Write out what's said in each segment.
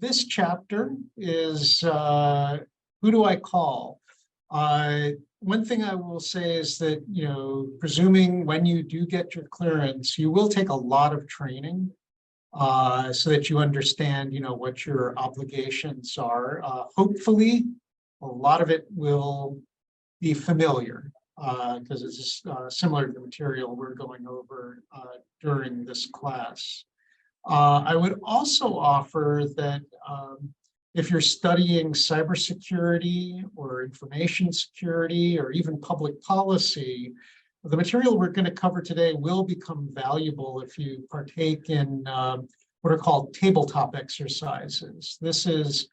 this chapter is who do I call? One thing I will say is that, presuming when you do get your clearance, you will take a lot of training so that you understand, what your obligations are. Hopefully, a lot of it will be familiar because it's similar to the material we're going over during this class. I would also offer that if you're studying cybersecurity or information security or even public policy, the material we're going to cover today will become valuable if you partake in what are called tabletop exercises. This is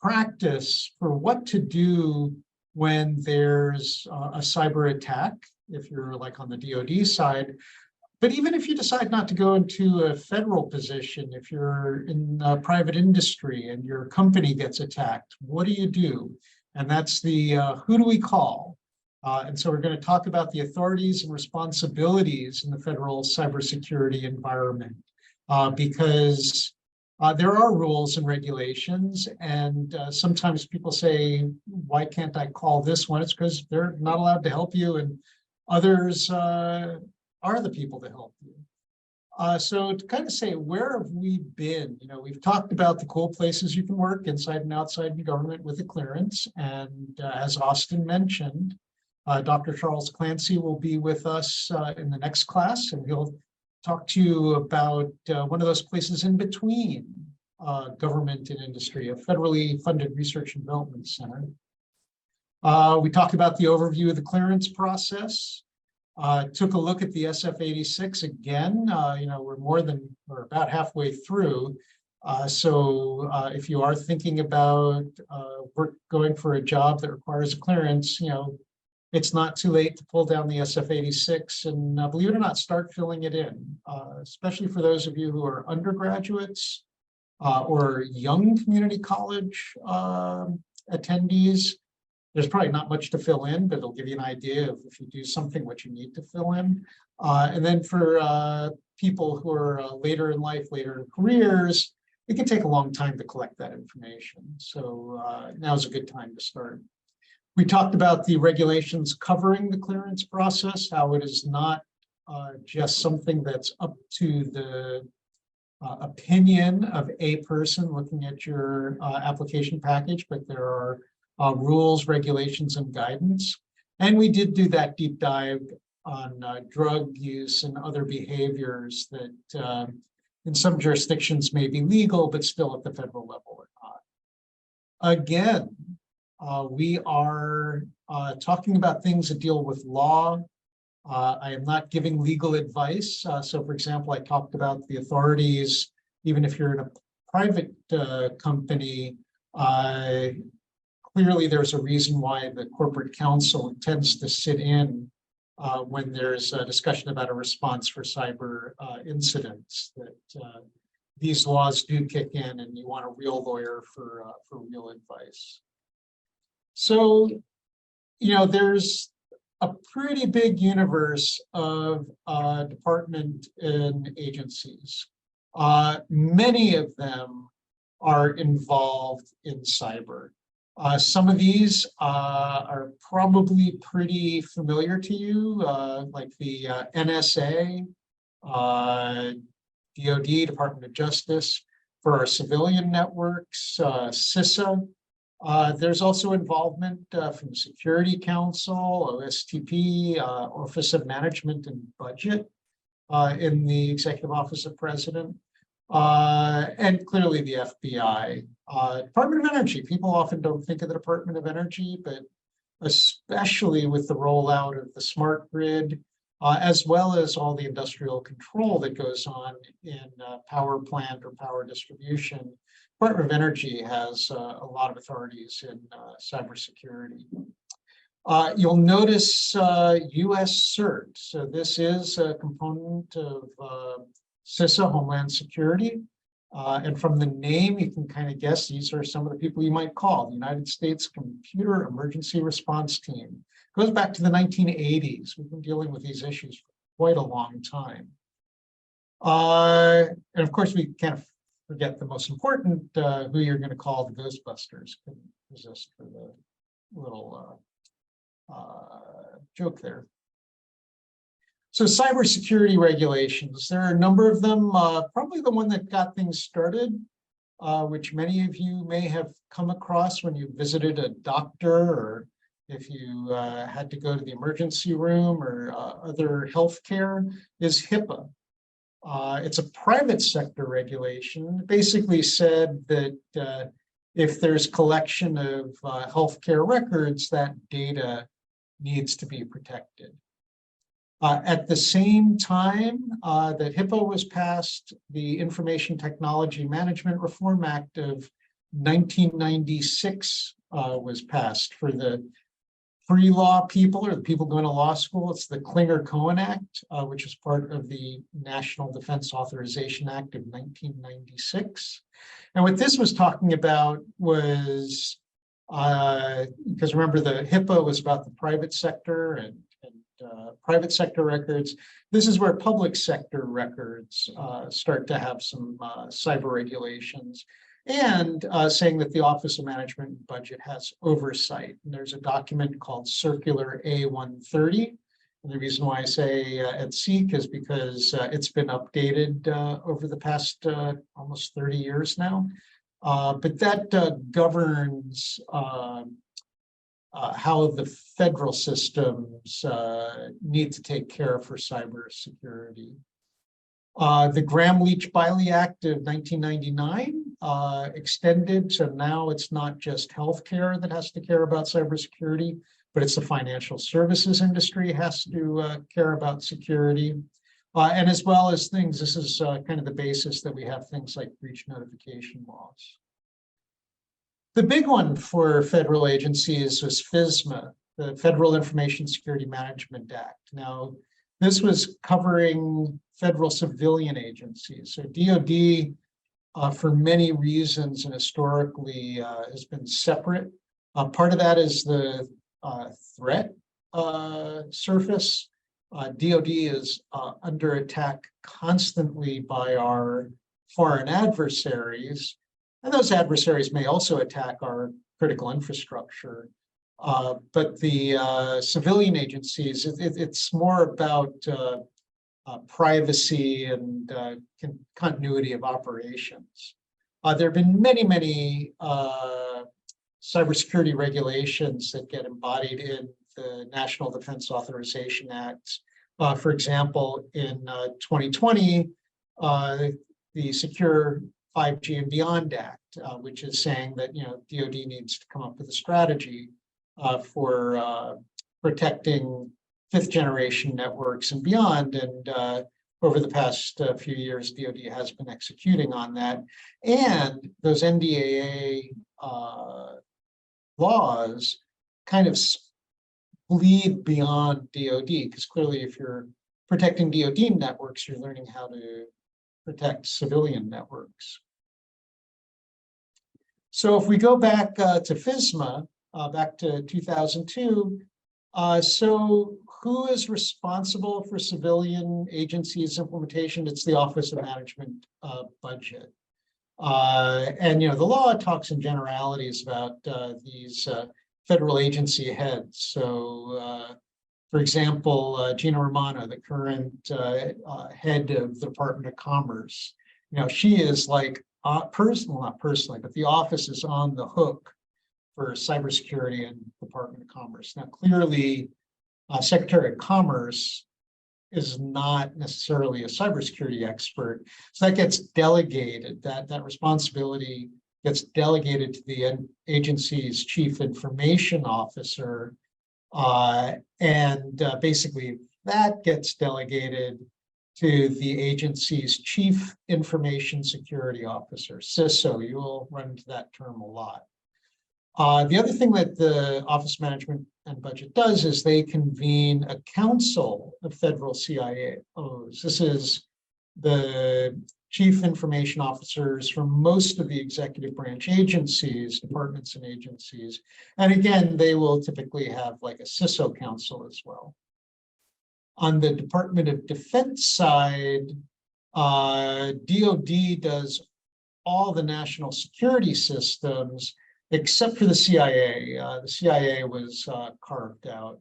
practice for what to do when there's a cyber attack, if you're like on the DoD side. But even if you decide not to go into a federal position, if you're in private industry and your company gets attacked, what do you do? And that's the who do we call? And so we're going to talk about the authorities and responsibilities in the federal cybersecurity environment because there are rules and regulations. And sometimes people say, why can't I call this one? It's because they're not allowed to help you, and others are the people to help you. So to kind of say, where have we been? We've talked about the cool places you can work inside and outside the government with a clearance. And as Austin mentioned, Dr. Charles Clancy will be with us in the next class, and he'll talk to you about one of those places in between government and industry, a federally funded research and development center. We talked about the overview of the clearance process. Took a look at the SF-86 again. We're about halfway through. So if you are thinking about going for a job that requires a clearance, it's not too late to pull down the SF-86 and believe it or not, start filling it in, especially for those of you who are undergraduates or young community college attendees. There's probably not much to fill in, but it'll give you an idea of if you do something, what you need to fill in. And then for people who are later in life, later in careers, it can take a long time to collect that information. So now's a good time to start. We talked about the regulations covering the clearance process, how it is not just something that's up to the opinion of a person looking at your application package, but there are rules, regulations, and guidance. And we did do that deep dive on drug use and other behaviors that in some jurisdictions may be legal, but still at the federal level or not. Again, we are talking about things that deal with law. I am not giving legal advice. So for example, I talked about the authorities, even if you're in a private company, clearly there's a reason why the corporate counsel tends to sit in when there's a discussion about a response for cyber incidents, that these laws do kick in and you want a real lawyer for real advice. So, there's a pretty big universe of department and agencies. Many of them are involved in cyber. Some of these are probably pretty familiar to you, like the NSA, DoD, Department of Justice. For our civilian networks, CISA. There's also involvement from the Security Council, OSTP, Office of Management and Budget in the Executive Office of President, and clearly the FBI. Department of Energy, people often don't think of the Department of Energy, but especially with the rollout of the smart grid, as well as all the industrial control that goes on in power plant or power distribution. Department of Energy has a lot of authorities in cybersecurity. You'll notice US CERT. So this is a component of CISA, Homeland Security. And from the name, you can kind of guess these are some of the people you might call. The United States Computer Emergency Response Team. It goes back to the 1980s. We've been dealing with these issues for quite a long time. And of course, we can't forget the most important, who you're going to call the Ghostbusters. Couldn't resist for the little joke there. So cybersecurity regulations, there are a number of them. Probably the one that got things started, which many of you may have come across when you visited a doctor, or if you had to go to the emergency room or other healthcare, is HIPAA. It's a private sector regulation. It basically said that if there's collection of healthcare records, that data needs to be protected. At the same time that HIPAA was passed, the Information Technology Management Reform Act of 1996 was passed for the pre-law people, or the people going to law school. It's the Klinger-Cohen Act, which is part of the National Defense Authorization Act of 1996. And what this was talking about was, because remember, the HIPAA was about the private sector and private sector records. This is where public sector records start to have some cyber regulations, and saying that the Office of Management and Budget has oversight. And there's a document called Circular A130. And the reason why I say at SEEK is because it's been updated over the past almost 30 years now. But that governs how the federal systems need to take care for cybersecurity. The Gramm-Leach-Bliley Act of 1999 extended, so now it's not just healthcare that has to care about cybersecurity, but it's the financial services industry has to care about security. And as well as things, this is kind of the basis that we have things like breach notification laws. The big one for federal agencies was FISMA, the Federal Information Security Management Act. Now, this was covering federal civilian agencies. So DoD, for many reasons and historically, has been separate. Part of that is the threat surface. DoD is under attack constantly by our foreign adversaries. And those adversaries may also attack our critical infrastructure. But the civilian agencies, it's more about privacy and continuity of operations. There have been many cybersecurity regulations that get embodied in the National Defense Authorization Act. For example, in 2020, the Secure 5G and Beyond Act, which is saying that DoD needs to come up with a strategy for protecting fifth generation networks and beyond. And over the past few years, DoD has been executing on that. And those NDAA laws kind of bleed beyond DoD, because clearly if you're protecting DoD networks, you're learning how to protect civilian networks. So if we go back to FISMA, back to 2002, so who is responsible for civilian agencies implementation? It's the Office of Management Budget. And the law talks in generalities about these federal agency heads. So for example, Gina Romano, the current head of the Department of Commerce, she is like not personally, but the office is on the hook for cybersecurity and Department of Commerce. Now, clearly, Secretary of Commerce is not necessarily a cybersecurity expert, so that gets delegated. That responsibility gets delegated to the agency's chief information officer, and basically that gets delegated to the agency's chief information security officer, CISO. You will run into that term a lot. The other thing that the Office of Management and Budget does is they convene a council of federal CIOs. This is the chief information officers from most of the executive branch agencies, departments and agencies. And again, they will typically have like a CISO council as well. On the Department of Defense side, DoD does all the national security systems except for the CIA. The CIA was carved out.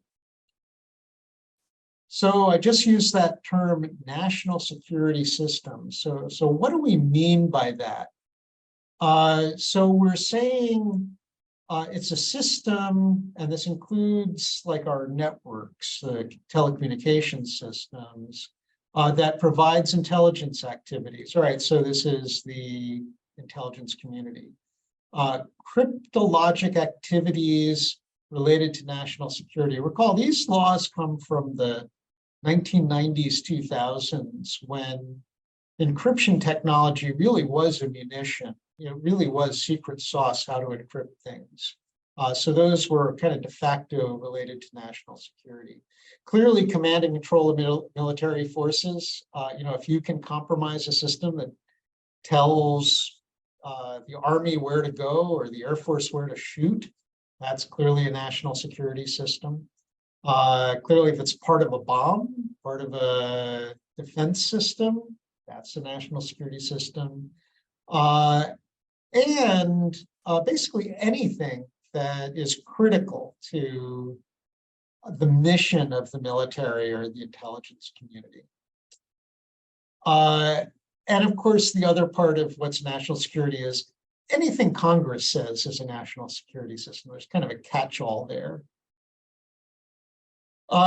So I just used that term, national security systems. So what do we mean by that? So we're saying it's a system, and this includes like our networks, telecommunications systems, that provides intelligence activities. All right, so this is the intelligence community. Cryptologic activities related to national security. Recall, these laws come from the 1990s, 2000s, when encryption technology really was a munition. It really was secret sauce how to encrypt things. So those were kind of de facto related to national security. Clearly, command and control of military forces. If you can compromise a system that tells the Army where to go or the Air Force where to shoot, that's clearly a national security system. Clearly, if it's part of a bomb, part of a defense system, that's a national security system. And basically anything that is critical to the mission of the military or the intelligence community. And of course, the other part of what's national security is anything Congress says is a national security system. There's kind of a catch-all there.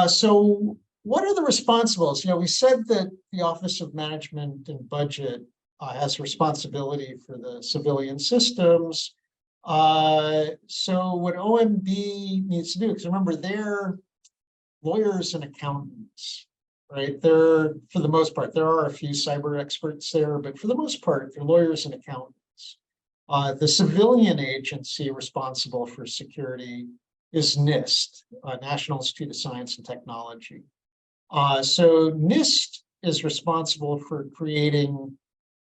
So what are the responsibles? We said that the Office of Management and Budget has responsibility for the civilian systems. So what OMB needs to do, because remember, they're lawyers and accountants, right? They're, for the most part, there are a few cyber experts there, but for the most part, they're lawyers and accountants. The civilian agency responsible for security is NIST, National Institute of Science and Technology. So NIST is responsible for creating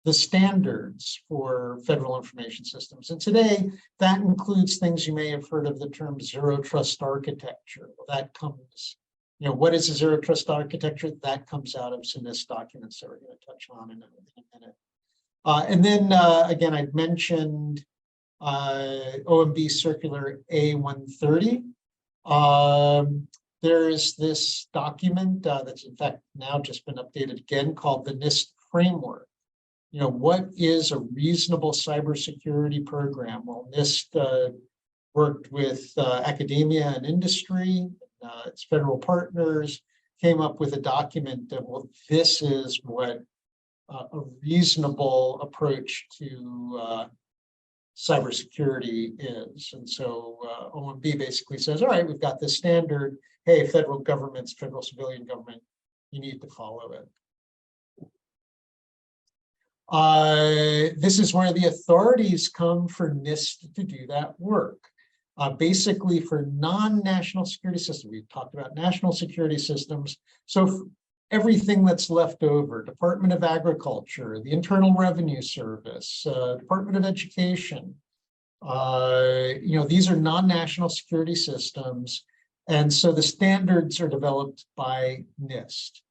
the standards for federal information systems. And today, that includes things you may have heard of the term zero trust architecture. That comes, what is a zero trust architecture? That comes out of some NIST documents that we're going to touch on in a minute. And then again, I've mentioned OMB Circular A130. There's this document that's in fact now just been updated again called the NIST Framework. What is a reasonable cybersecurity program? Well, NIST worked with academia and industry, its federal partners, came up with a document that, well, this is what a reasonable approach to cybersecurity is. And so OMB basically says, all right, we've got this standard. Hey, federal governments, federal civilian government, you need to follow it. This is where the authorities come for NIST to do that work. Basically for non-national security systems, we talked about national security systems. So everything that's left over, Department of Agriculture, the Internal Revenue Service, Department of Education, these are non-national security systems. And so the standards are developed by NIST.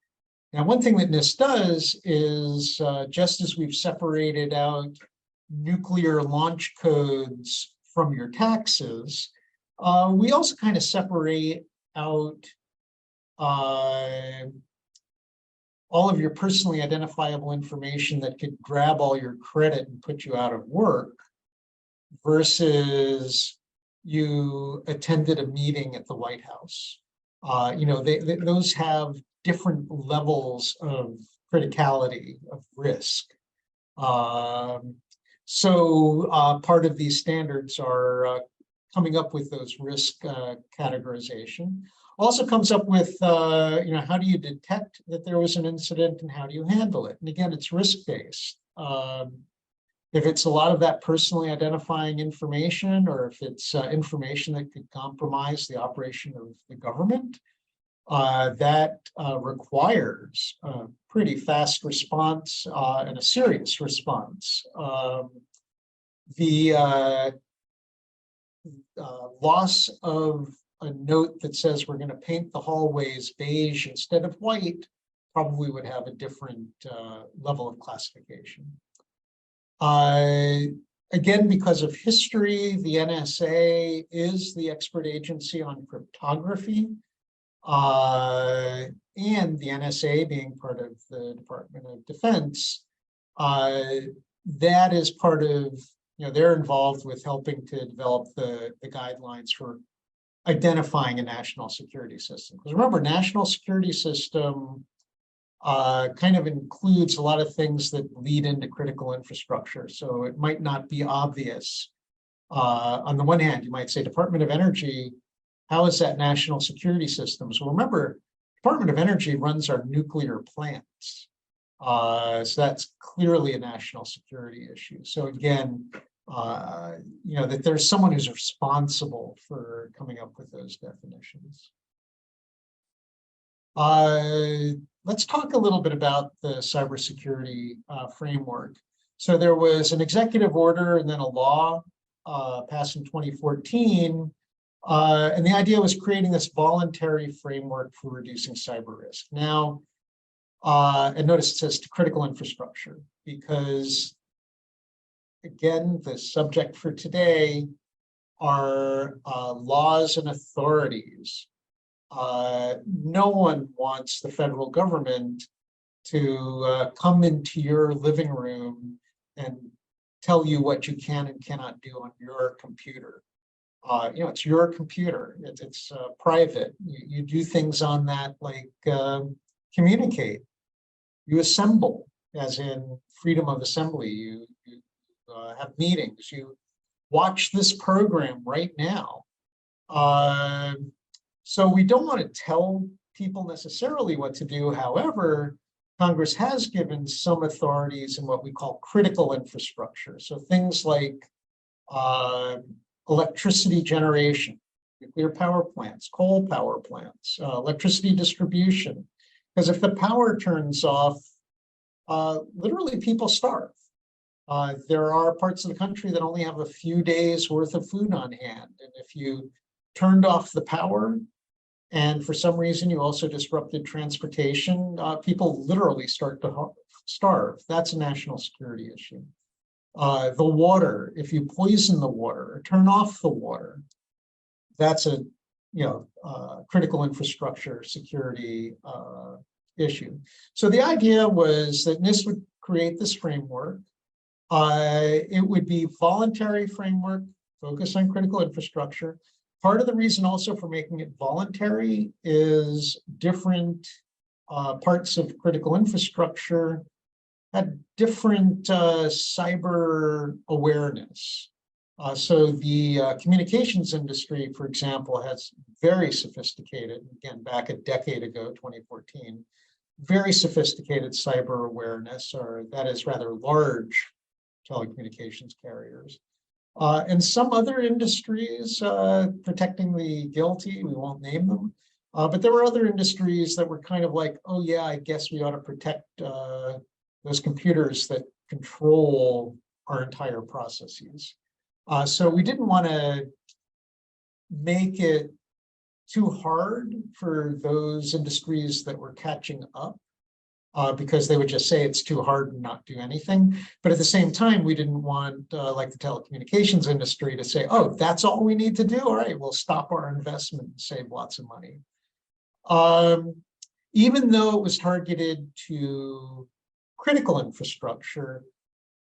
Now, one thing that NIST does is, just as we've separated out nuclear launch codes from your taxes, we also kind of separate out all of your personally identifiable information that could grab all your credit and put you out of work versus you attended a meeting at the White House. Those have different levels of criticality, of risk. So part of these standards are coming up with those risk categorization. Also comes up with, how do you detect that there was an incident and how do you handle it? And again, it's risk-based. If it's a lot of that personally identifying information, or if it's information that could compromise the operation of the government, that requires a pretty fast response and a serious response. The loss of a note that says we're going to paint the hallways beige instead of white probably would have a different level of classification. Again, because of history, the NSA is the expert agency on cryptography. And the NSA being part of the Department of Defense, that is part of, they're involved with helping to develop the guidelines for identifying a national security system. Because remember, national security system kind of includes a lot of things that lead into critical infrastructure. So it might not be obvious. On the one hand, you might say Department of Energy, how is that national security system? So remember, Department of Energy runs our nuclear plants. So that's clearly a national security issue. So again, that there's someone who's responsible for coming up with those definitions. Let's talk a little bit about the cybersecurity framework. So there was an executive order and then a law passed in 2014. And the idea was creating this voluntary framework for reducing cyber risk. Now, and notice it says to critical infrastructure, because again, the subject for today are laws and authorities. No one wants the federal government to come into your living room and tell you what you can and cannot do on your computer. It's your computer. It's private. You do things on that like communicate. You assemble, as in freedom of assembly. You have meetings. You watch this program right now. So we don't want to tell people necessarily what to do. However, Congress has given some authorities in what we call critical infrastructure. So things like electricity generation, nuclear power plants, coal power plants, electricity distribution. Because if the power turns off, literally people starve. There are parts of the country that only have a few days worth of food on hand. And if you turned off the power, and for some reason you also disrupted transportation, people literally start to starve. That's a national security issue. The water, if you poison the water or turn off the water, that's a critical infrastructure security issue. So the idea was that NIST would create this framework. It would be voluntary framework, focus on critical infrastructure. Part of the reason also for making it voluntary is different parts of critical infrastructure had different cyber awareness. So the communications industry, for example, has very sophisticated, again, back a decade ago, 2014, very sophisticated cyber awareness, or that is rather large telecommunications carriers. And some other industries protecting the guilty, we won't name them, but there were other industries that were kind of like, oh yeah, I guess we ought to protect those computers that control our entire processes. So we didn't want to make it too hard for those industries that were catching up, because they would just say it's too hard and not do anything. But at the same time, we didn't want, like the telecommunications industry, to say, oh, that's all we need to do? All right, we'll stop our investment and save lots of money. Even though it was targeted to critical infrastructure,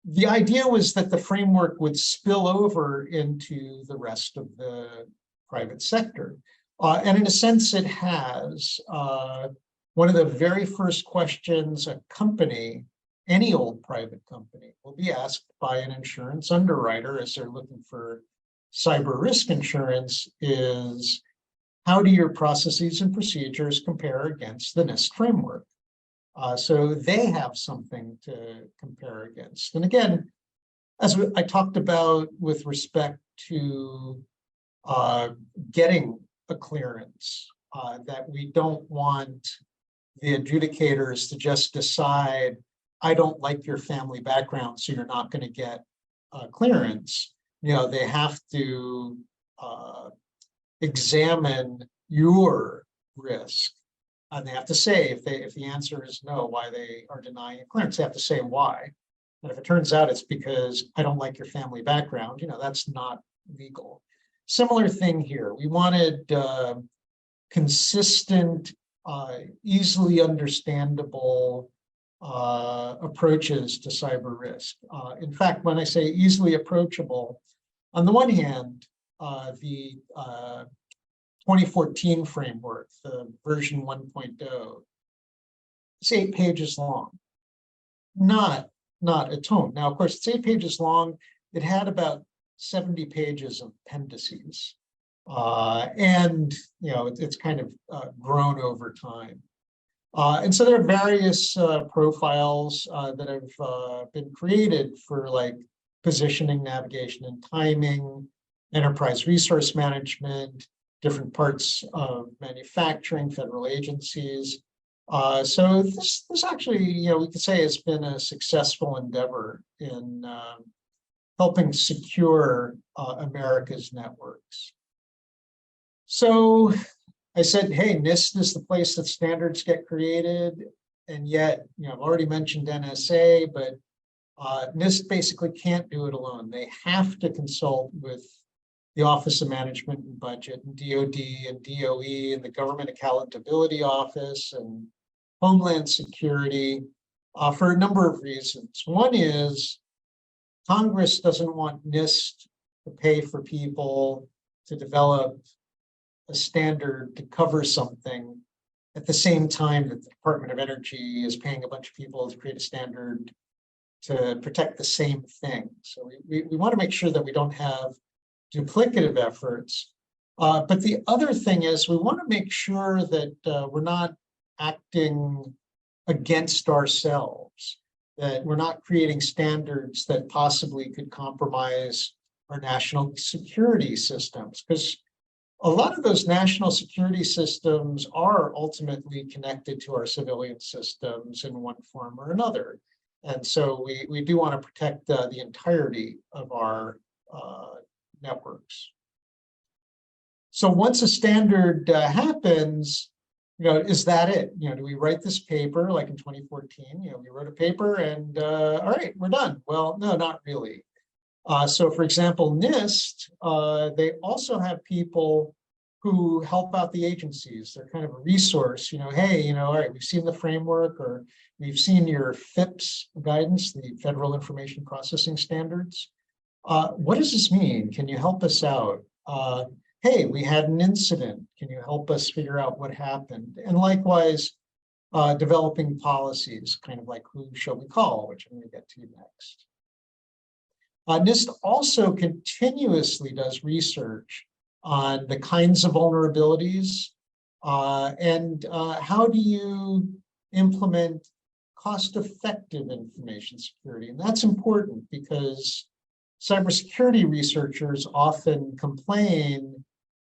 the idea was that the framework would spill over into the rest of the private sector. And in a sense, it has. One of the very first questions a company, any old private company, will be asked by an insurance underwriter as they're looking for cyber risk insurance is, how do your processes and procedures compare against the NIST framework? So they have something to compare against. And again, as I talked about with respect to getting a clearance, that we don't want the adjudicators to just decide, I don't like your family background, so you're not going to get clearance. They have to examine your risk. And they have to say, if the answer is no, why they are denying a clearance. They have to say why. And if it turns out it's because I don't like your family background, that's not legal. Similar thing here. We wanted consistent, easily understandable approaches to cyber risk. In fact, when I say easily approachable, on the one hand, the 2014 framework, the version 1.0, it's 8 pages long. Not a tome. Now, of course, it's 8 pages long. It had about 70 pages of appendices. And, it's kind of grown over time. And so there are various profiles that have been created for like positioning, navigation, and timing, enterprise resource management, different parts of manufacturing, federal agencies. So this actually, we could say has been a successful endeavor in helping secure America's networks. So I said, hey, NIST is the place that standards get created. And yet, I've already mentioned NSA, but NIST basically can't do it alone. They have to consult with the Office of Management and Budget and DOD and DOE and the Government Accountability Office and Homeland Security for a number of reasons. One is Congress doesn't want NIST to pay for people to develop a standard to cover something at the same time that the Department of Energy is paying a bunch of people to create a standard to protect the same thing. So we want to make sure that we don't have duplicative efforts. But the other thing is we want to make sure that we're not acting against ourselves, that we're not creating standards that possibly could compromise our national security systems, because a lot of those national security systems are ultimately connected to our civilian systems in one form or another. And so we do want to protect the entirety of our networks. So once a standard happens, is that it? Do we write this paper like in 2014? We wrote a paper and all right, we're done. Well, no, not really. So for example, NIST, they also have people who help out the agencies. They're kind of a resource, hey, all right, we've seen the framework or we've seen your FIPS guidance, the Federal Information Processing Standards. What does this mean? Can you help us out? Hey, we had an incident. Can you help us figure out what happened? And likewise, developing policies, kind of like who shall we call, which I'm going to get to next. NIST also continuously does research on the kinds of vulnerabilities and how do you implement cost-effective information security. And that's important because cybersecurity researchers often complain,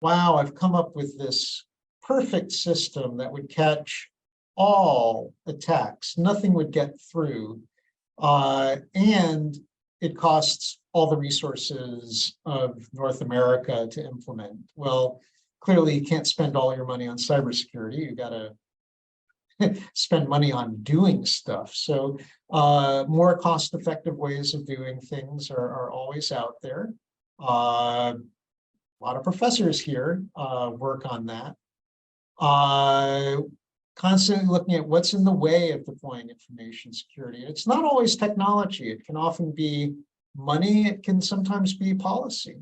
wow, I've come up with this perfect system that would catch all attacks. Nothing would get through. And it costs all the resources of North America to implement. Well, clearly you can't spend all your money on cybersecurity. You got to spend money on doing stuff. So more cost-effective ways of doing things are always out there. A lot of professors here work on that. Constantly looking at what's in the way of deploying information security. It's not always technology. It can often be money. It can sometimes be policy.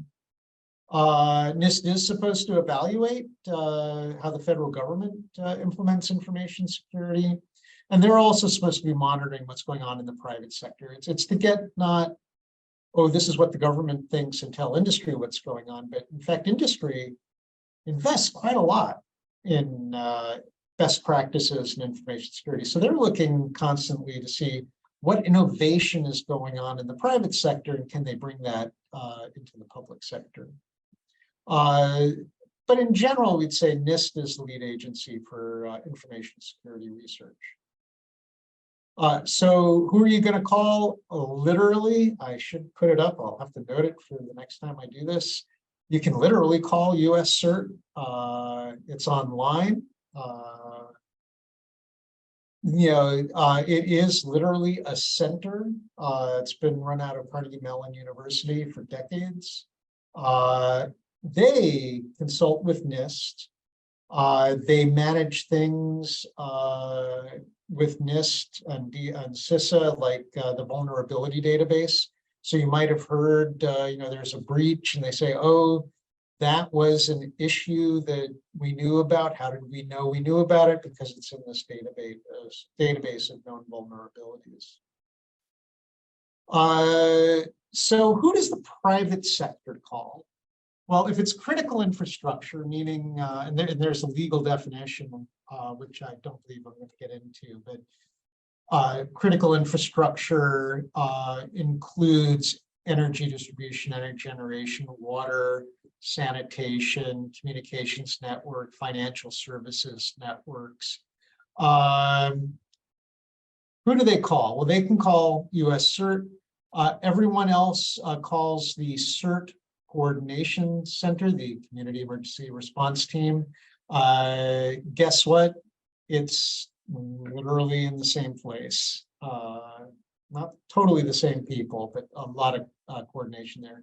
NIST is supposed to evaluate how the federal government implements information security. And they're also supposed to be monitoring what's going on in the private sector. It's to get not, oh, this is what the government thinks and tell industry what's going on. But in fact, industry invests quite a lot in best practices in information security. So they're looking constantly to see what innovation is going on in the private sector and can they bring that into the public sector. But in general, we'd say NIST is the lead agency for information security research. So who are you going to call? Literally, I should put it up. I'll have to note it for the next time I do this. You can literally call US CERT. It's online. It is literally a center. It's been run out of Carnegie Mellon University for decades. They consult with NIST. They manage things with NIST and CISA, like the vulnerability database. So you might have heard, there's a breach, and they say, "Oh, that was an issue that we knew about." How did we know we knew about it? Because it's in this database of known vulnerabilities. So who does the private sector call? Well, if it's critical infrastructure, meaning, and there's a legal definition, which I don't believe I'm going to get into, but critical infrastructure includes energy distribution, energy generation, water, sanitation, communications network, financial services networks. Who do they call? Well, they can call US CERT. Everyone else calls the CERT Coordination Center, the Community Emergency Response Team. Guess what? It's literally in the same place. Not totally the same people, but a lot of coordination there.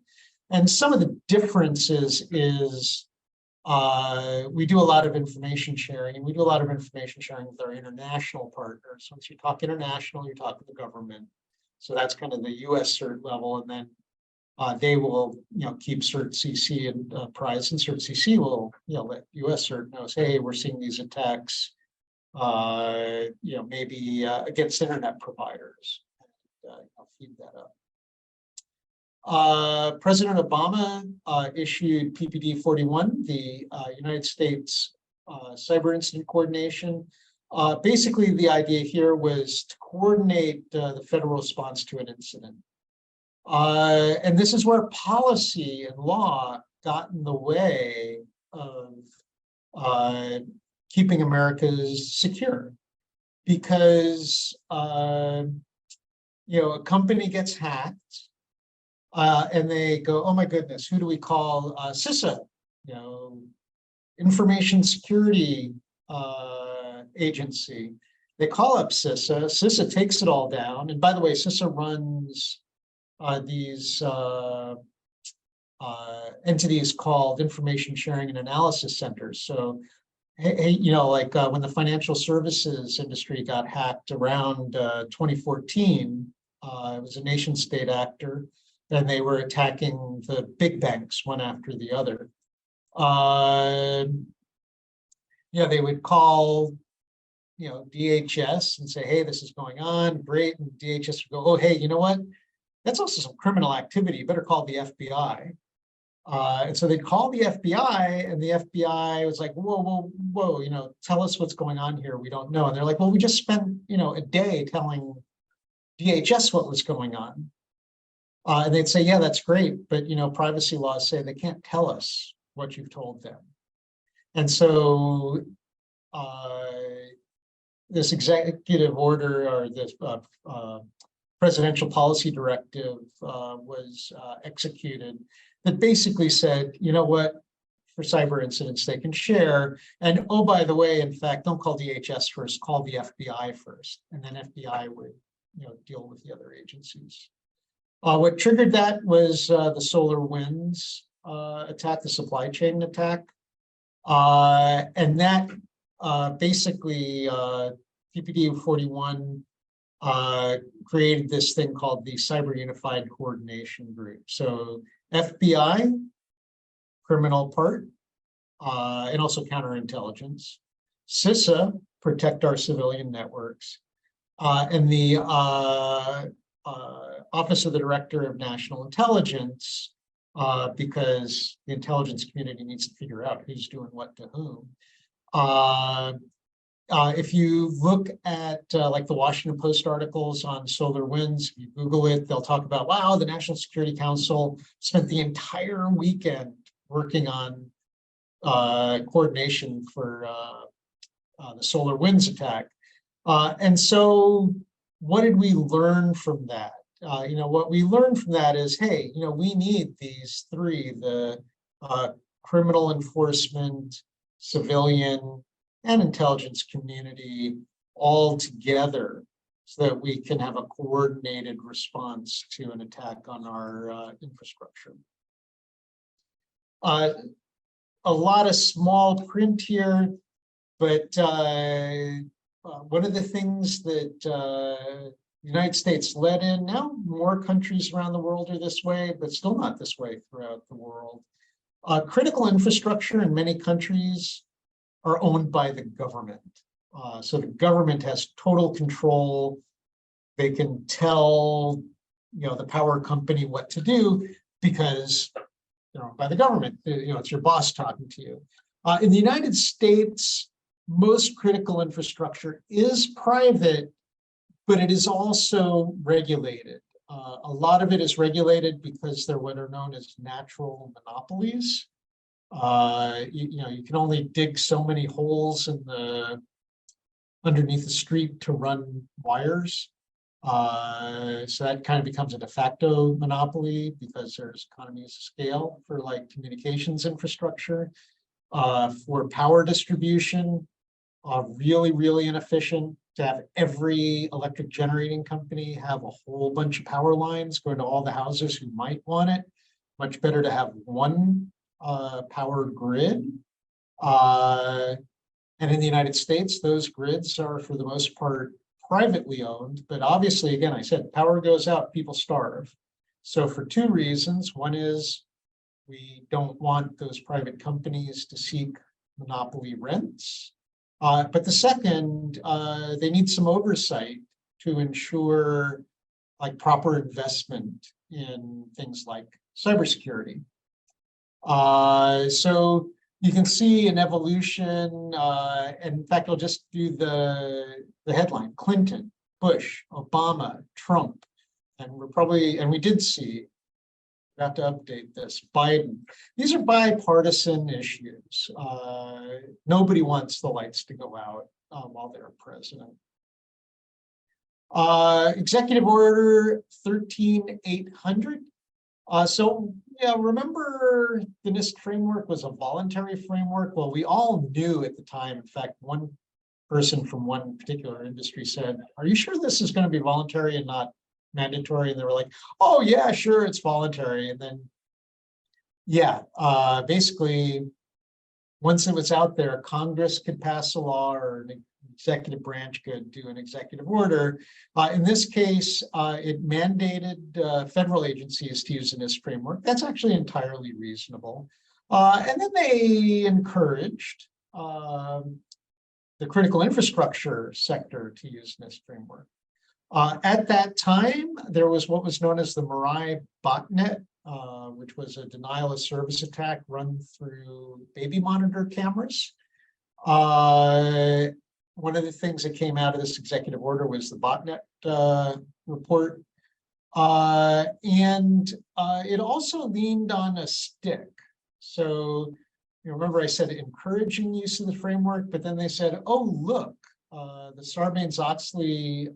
And some of the differences is we do a lot of information sharing, and we do a lot of information sharing with our international partners. Once you talk international, you talk with the government. So that's kind of the US CERT level, and then they will, keep CERT CC and apprised, and CERT CC will, let US CERT knows, hey, we're seeing these attacks, maybe against internet providers. I'll feed that up. President Obama issued PPD 41, the United States Cyber Incident Coordination. Basically, the idea here was to coordinate the federal response to an incident. And this is where policy and law got in the way of keeping America's secure. Because, a company gets hacked and they go, "Oh my goodness, who do we call?" CISA, Information Security Agency. They call up CISA. CISA takes it all down. And by the way, CISA runs these entities called information sharing and analysis centers. So, hey, when the financial services industry got hacked around 2014, it was a nation state actor, and they were attacking the big banks one after the other. They would call, DHS and say, "Hey, this is going on, great." And DHS would go, "Oh, hey, you know what? That's also some criminal activity. You better call the FBI." And so they'd call the FBI, and the FBI was like, whoa, tell us what's going on here. We don't know. And they're like, "Well, we just spent, a day telling DHS what was going on." And they'd say, "Yeah, that's great. But, privacy laws say they can't tell us what you've told them." And so this executive order, or this presidential policy directive was executed that basically said, you know what, for cyber incidents, they can share. And oh, by the way, in fact, don't call DHS first, call the FBI first. And then FBI would, deal with the other agencies. What triggered that was the SolarWinds attack, the supply chain attack. And that basically, PPD 41 created this thing called the Cyber Unified Coordination Group. So FBI, criminal part, and also counterintelligence. CISA, protect our civilian networks. And the Office of the Director of National Intelligence, because the intelligence community needs to figure out who's doing what to whom. If you look at like the Washington Post articles on SolarWinds, if you Google it, they'll talk about, wow, the National Security Council spent the entire weekend working on coordination for the SolarWinds attack. And so what did we learn from that? What we learned from that is, hey, we need these three, the criminal enforcement, civilian, and intelligence community all together so that we can have a coordinated response to an attack on our infrastructure. A lot of small print here, but one of the things that the United States led in, now more countries around the world are this way, but still not this way throughout the world. Critical infrastructure in many countries are owned by the government. So the government has total control. They can tell, the power company what to do because they're owned by the government. It's your boss talking to you. In the United States, most critical infrastructure is private, but it is also regulated. A lot of it is regulated because they're what are known as natural monopolies. You can only dig so many holes in underneath the street to run wires. So that kind of becomes a de facto monopoly because there's economies of scale for like communications infrastructure. For power distribution, really, really inefficient to have every electric generating company have a whole bunch of power lines going to all the houses who might want it. Much better to have one power grid. And in the United States, those grids are for the most part privately owned, but obviously, again, I said power goes out, people starve. So for two reasons, one is we don't want those private companies to seek monopoly rents. But the second, they need some oversight to ensure like proper investment in things like cybersecurity. So you can see an evolution, and in fact, I'll just do the headline: Clinton, Bush, Obama, Trump, and we did see, we have to update this, Biden. These are bipartisan issues. Nobody wants the lights to go out while they're president. Executive Order 13800. Remember the NIST framework was a voluntary framework? Well, we all knew at the time, in fact, one person from one particular industry said, "Are you sure this is going to be voluntary and not mandatory?" And they were like, "Oh yeah, sure, it's voluntary." And then, basically, once it was out there, Congress could pass a law or an executive branch could do an executive order. In this case, it mandated federal agencies to use this framework. That's actually entirely reasonable. And then they encouraged the critical infrastructure sector to use this framework. At that time, there was what was known as the Mirai botnet, which was a denial of service attack run through baby monitor cameras. One of the things that came out of this executive order was the botnet report. And it also leaned on a stick. So remember I said encouraging use of the framework, but then they said, oh, look, the Sarbanes-Oxley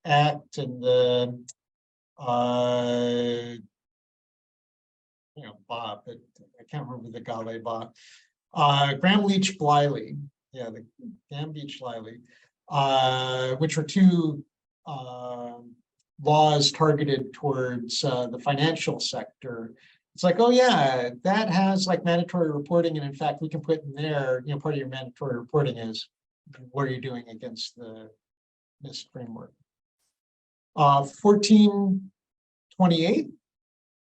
Act and the Bob, but I can't remember the Gale Bob. Graham-Leach-Bliley, the Graham-Leach-Bliley, which were two laws targeted towards the financial sector. It's like, oh yeah, that has like mandatory reporting, and in fact, we can put in there, part of your mandatory reporting is what are you doing against the NIST framework. 1428.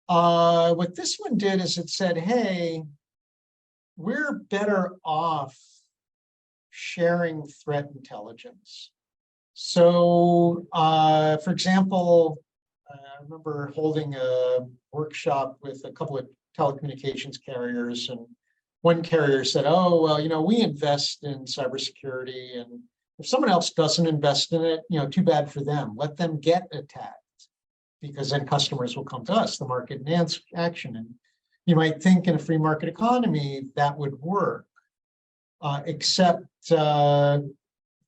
What this one did is it said, hey, we're better off sharing threat intelligence. So, for example, I remember holding a workshop with a couple of telecommunications carriers, and one carrier said, oh, well, we invest in cybersecurity, and if someone else doesn't invest in it, too bad for them. Let them get attacked, because then customers will come to us, the market in action. And you might think in a free market economy that would work, except kind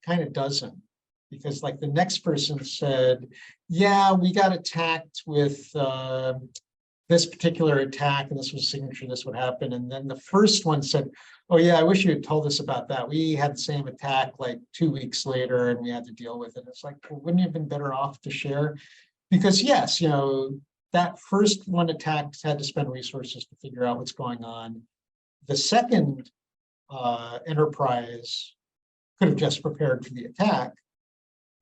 of doesn't. Because like the next person said, yeah, we got attacked with this particular attack, and this was signature, this would happen. And then the first one said, oh yeah, I wish you had told us about that. We had the same attack like 2 weeks later and we had to deal with it. It's like, well, wouldn't you have been better off to share? Because yes, that first one attack had to spend resources to figure out what's going on. The second enterprise could have just prepared for the attack,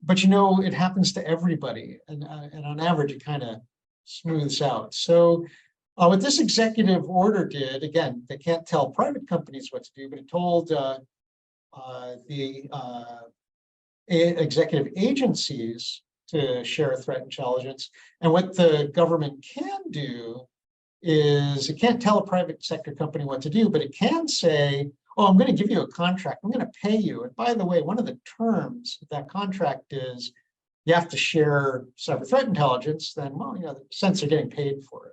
but it happens to everybody, and on average, it kind of smooths out. So what this executive order did, again, they can't tell private companies what to do, but it told the executive agencies to share threat intelligence. And what the government can do is it can't tell a private sector company what to do, but it can say, oh, I'm going to give you a contract. I'm going to pay you. And by the way, one of the terms of that contract is you have to share cyber threat intelligence. Then, well, since they're getting paid for it.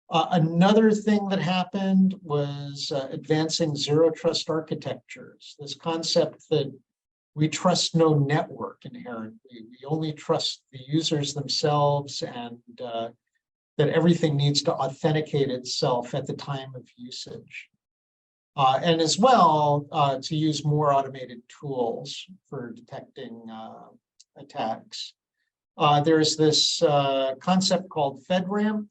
Another thing that happened was advancing zero trust architectures. This concept that we trust no network inherently. We only trust the users themselves, and that everything needs to authenticate itself at the time of usage. And as well, to use more automated tools for detecting attacks. There's this concept called FedRAMP.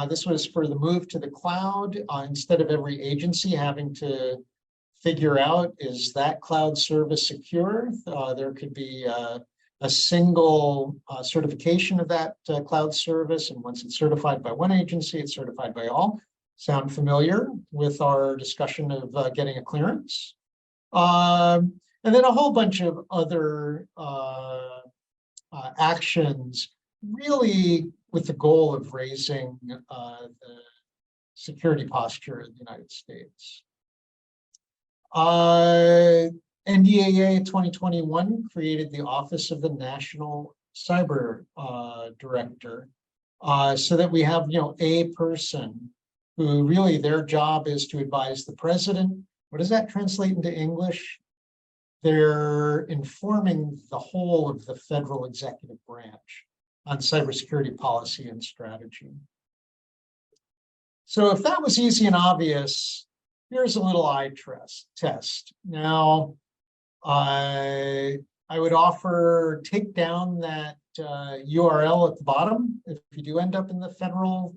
This was for the move to the cloud. Instead of every agency having to figure out, is that cloud service secure? There could be a single certification of that cloud service. And once it's certified by one agency, it's certified by all. Sound familiar with our discussion of getting a clearance? And then a whole bunch of other actions, really with the goal of raising the security posture in the United States. NDAA 2021 created the Office of the National Cyber Director, so that we have, a person who really their job is to advise the president. What does that translate into English? They're informing the whole of the federal executive branch on cybersecurity policy and strategy. So if that was easy and obvious, here's a little eye test. Now, I would offer take down that URL at the bottom if you do end up in the federal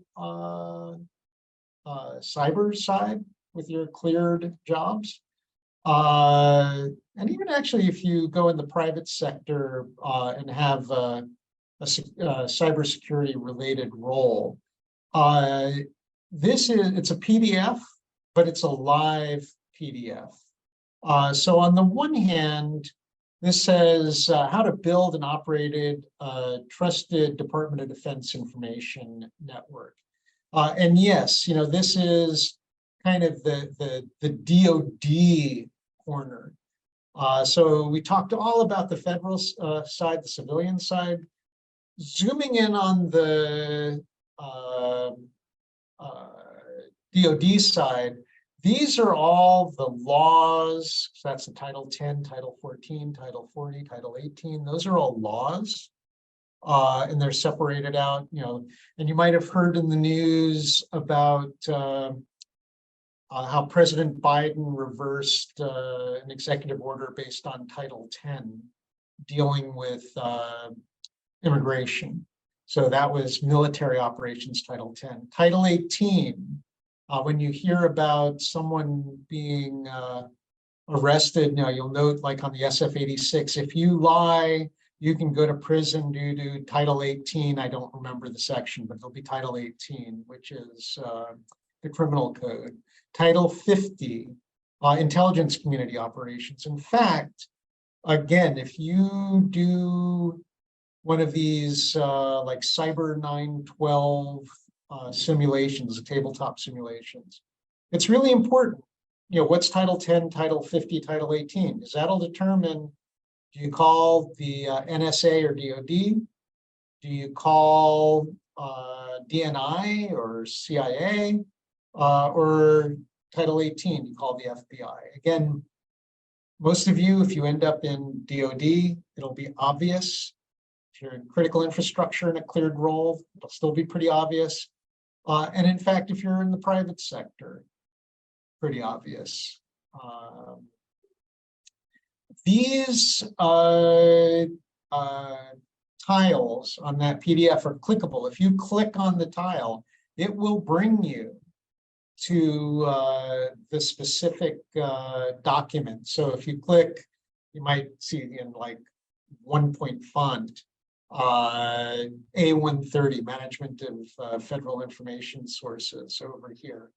cyber side with your cleared jobs. And even actually, if you go in the private sector and have a cybersecurity related role, it's a PDF, but it's a live PDF. So on the one hand, this says how to build and operate a trusted Department of Defense information network. And yes, this is kind of the DoD corner. So we talked all about the federal side, the civilian side. Zooming in on the DoD side, these are all the laws. So that's the Title 10, Title 14, Title 40, Title 18. Those are all laws. And they're separated out, and you might have heard in the news about how President Biden reversed an executive order based on Title 10 dealing with immigration. So that was military operations, Title 10. Title 18, when you hear about someone being arrested, you'll note like on the SF-86, if you lie, you can go to prison due to Title 18. I don't remember the section, but it'll be Title 18, which is the criminal code. Title 50, intelligence community operations. In fact, again, if you do one of these like Cyber 912 simulations, the tabletop simulations, it's really important. What's Title 10, Title 50, Title 18? Because that'll determine, do you call the NSA or DoD? Do you call DNI or CIA? Or Title 18, you call the FBI. Again, most of you, if you end up in DoD, it'll be obvious. If you're in critical infrastructure in a cleared role, it'll still be pretty obvious. And in fact, if you're in the private sector, pretty obvious. These tiles on that PDF are clickable. If you click on the tile, it will bring you to the specific document. So if you click, you might see in like 1-point font, A130, Management of Federal Information Sources over here.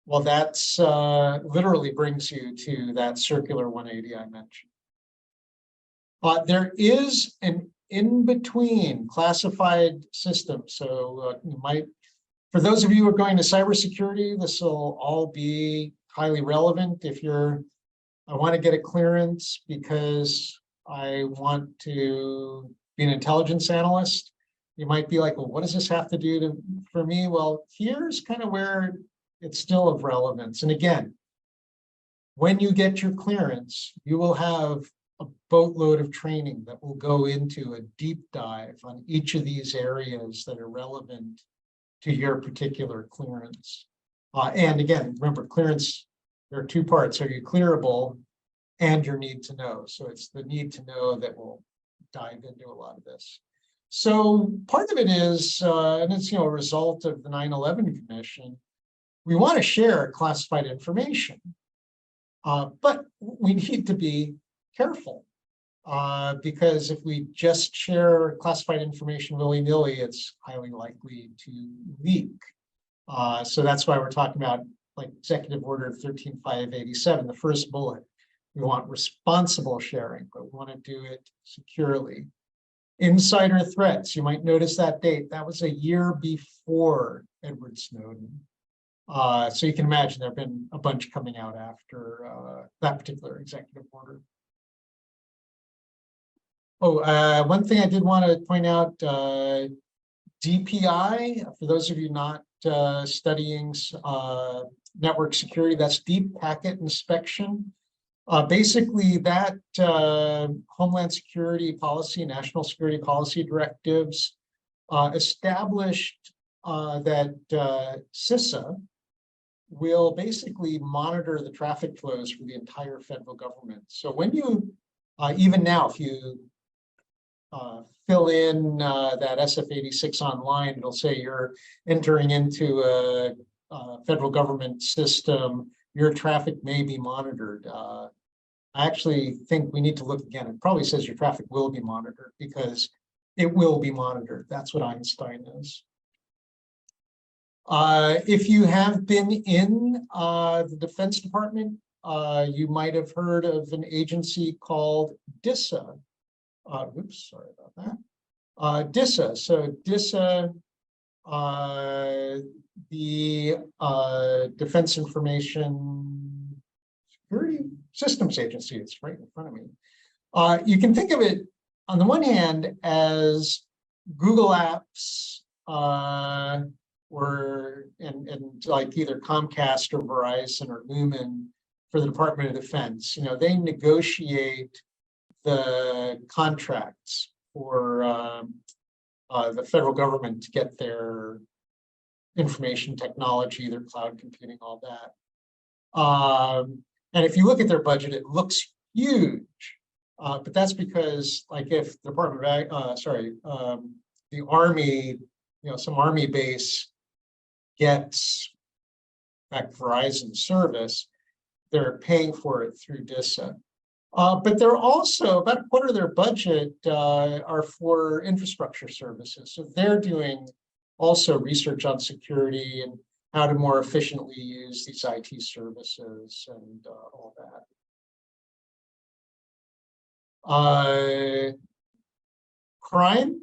Well, that's literally brings you to that circular 180 I mentioned. There is an in-between classified system. So you might, for those of you who are going to cybersecurity, this will all be highly relevant. If you're, I want to get a clearance because I want to be an intelligence analyst, you might be like, well, what does this have to do for me? Well, here's kind of where it's still of relevance. And again, when you get your clearance, you will have a boatload of training that will go into a deep dive on each of these areas that are relevant to your particular clearance. And again, remember, clearance, there are two parts. Are you clearable and your need to know? So it's the need to know that will dive into a lot of this. So part of it is, and it's a result of the 9/11 Commission, we want to share classified information, but we need to be careful because if we just share classified information willy-nilly, it's highly likely to leak. So that's why we're talking about like Executive Order 13587, the first bullet. We want responsible sharing, but we want to do it securely. Insider threats, you might notice that date. That was a year before Edward Snowden. So you can imagine there have been a bunch coming out after that particular executive order. Oh, one thing I did want to point out, DPI, for those of you not studying network security, that's Deep Packet Inspection. Basically, that Homeland Security Policy, National Security Policy directives established that CISA will basically monitor the traffic flows for the entire federal government. So when you, even now, if you fill in that SF-86 online, it'll say you're entering into a federal government system, your traffic may be monitored. I actually think we need to look again. It probably says your traffic will be monitored because it will be monitored. That's what Einstein is. If you have been in the Defense Department, you might have heard of an agency called DISA. Oops, sorry about that. DISA. So DISA, the Defense Information Security Systems Agency, it's right in front of me. You can think of it on the one hand as Google Apps or like either Comcast or Verizon or Lumen for the Department of Defense. They negotiate the contracts for the federal government to get their information technology, their cloud computing, all that. And if you look at their budget, it looks huge, but that's because, like, if the Department of the Army, some Army base gets back Verizon service, they're paying for it through DISA. But they're also, about a quarter of their budget are for infrastructure services. So they're doing also research on security and how to more efficiently use these IT services and all that. Crime.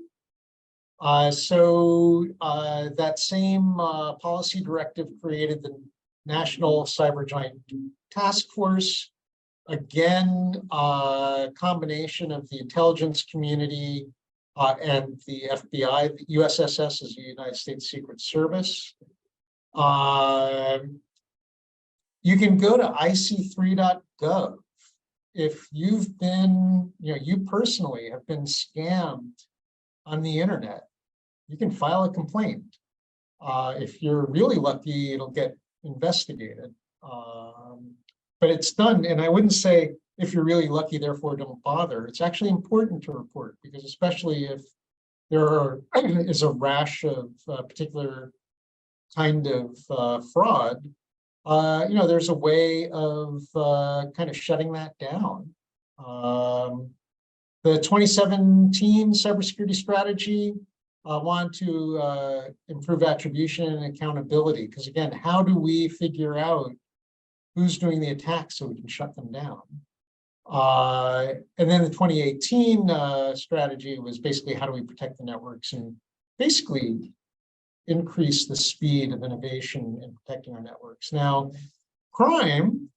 So that same policy directive created the National Cyber Joint Task Force. Again, a combination of the intelligence community and the FBI. The USSS is the United States Secret Service. You can go to ic3.gov. If you've been, you personally have been scammed on the internet, you can file a complaint. If you're really lucky, it'll get investigated. But it's done, and I wouldn't say if you're really lucky, therefore don't bother. It's actually important to report, because especially if there is a rash of particular kind of fraud, there's a way of kind of shutting that down. The 2017 cybersecurity strategy want to improve attribution and accountability, because again, how do we figure out who's doing the attacks so we can shut them down? And then the 2018 strategy was basically how do we protect the networks and basically increase the speed of innovation in protecting our networks. Now, crime,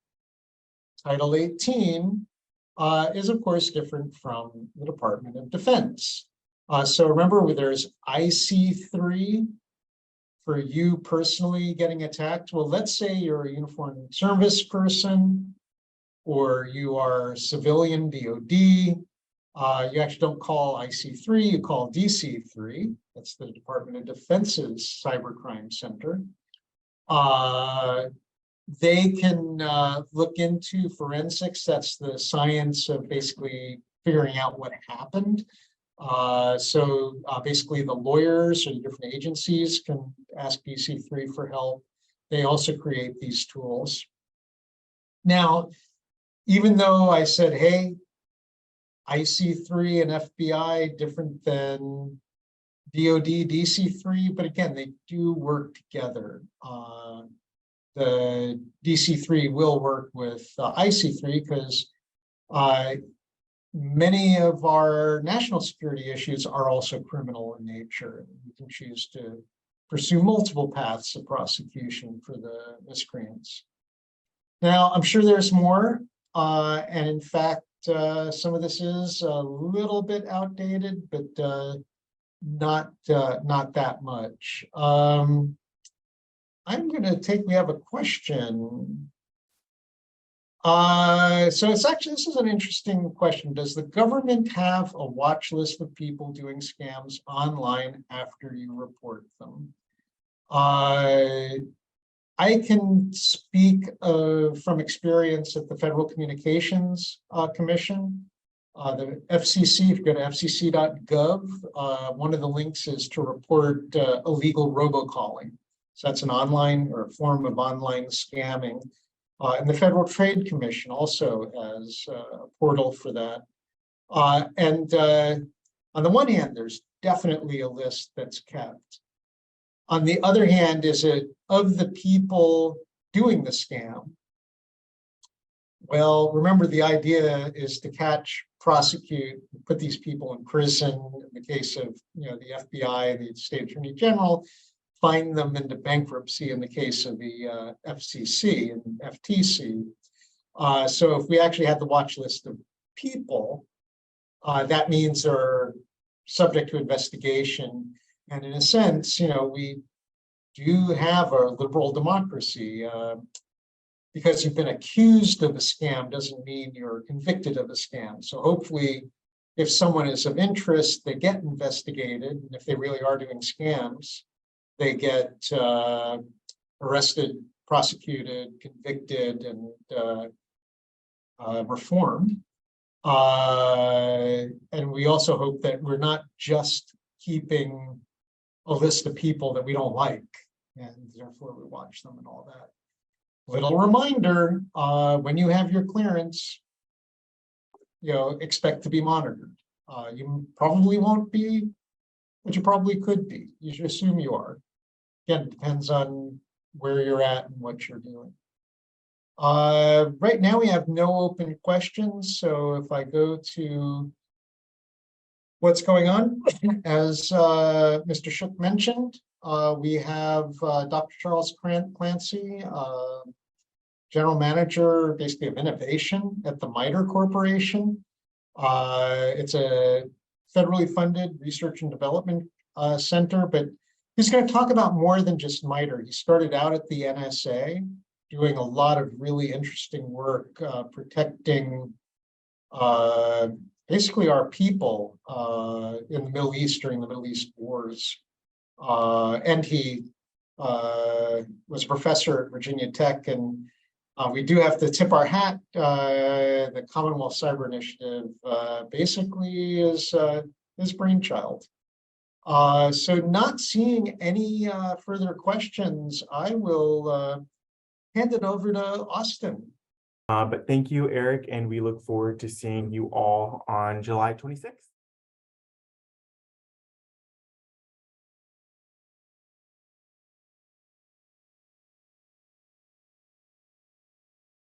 Title 18, is of course different from the Department of Defense. So remember, where there's IC3 for you personally getting attacked. Well, let's say you're a uniformed service person, or you are civilian DOD. You actually don't call IC3, you call DC3. That's the Department of Defense's Cybercrime Center. They can look into forensics. That's the science of basically figuring out what happened. So basically the lawyers or the different agencies can ask DC3 for help. They also create these tools. Now, even though I said, hey, IC3 and FBI different than DOD, DC3, but again, they do work together. The DC3 will work with IC3 because many of our national security issues are also criminal in nature. You can choose to pursue multiple paths of prosecution for the miscreants. Now, I'm sure there's more, and in fact, some of this is a little bit outdated, but not that much. I'm going to take, we have a question. So it's actually, this is an interesting question. Does the government have a watch list of people doing scams online after you report them? I can speak from experience at the Federal Communications Commission. The FCC, if you go to fcc.gov, one of the links is to report illegal robocalling. So that's an online or a form of online scamming. And the Federal Trade Commission also has a portal for that. And on the one hand, there's definitely a list that's kept. On the other hand, is it of the people doing the scam? Well, remember, the idea is to catch, prosecute, put these people in prison. In the case of the FBI and the State Attorney General, find them into bankruptcy in the case of the FCC and FTC. So if we actually had the watch list of people, that means they're subject to investigation. And in a sense, we do have a liberal democracy. Because you've been accused of a scam doesn't mean you're convicted of a scam. So hopefully, if someone is of interest, they get investigated. And if they really are doing scams, they get arrested, prosecuted, convicted, and reformed. And we also hope that we're not just keeping a list of people that we don't like, and therefore we watch them and all that. Little reminder, when you have your clearance, expect to be monitored. You probably won't be, but you probably could be. You should assume you are. Again, it depends on where you're at and what you're doing. Right now, we have no open questions. So if I go to what's going on, as Mr. Shook mentioned, we have Dr. Charles Clancy, General Manager, basically, of innovation at the MITRE Corporation. It's a federally funded research and development center, but he's going to talk about more than just MITRE. He started out at the NSA, doing a lot of really interesting work protecting basically our people in the Middle East during the Middle East wars. And he was a professor at Virginia Tech, and we do have to tip our hat. The Commonwealth Cyber Initiative basically is his brainchild. So not seeing any further questions, I will hand it over to Austin. But thank you, Eric, and we look forward to seeing you all on July 26th.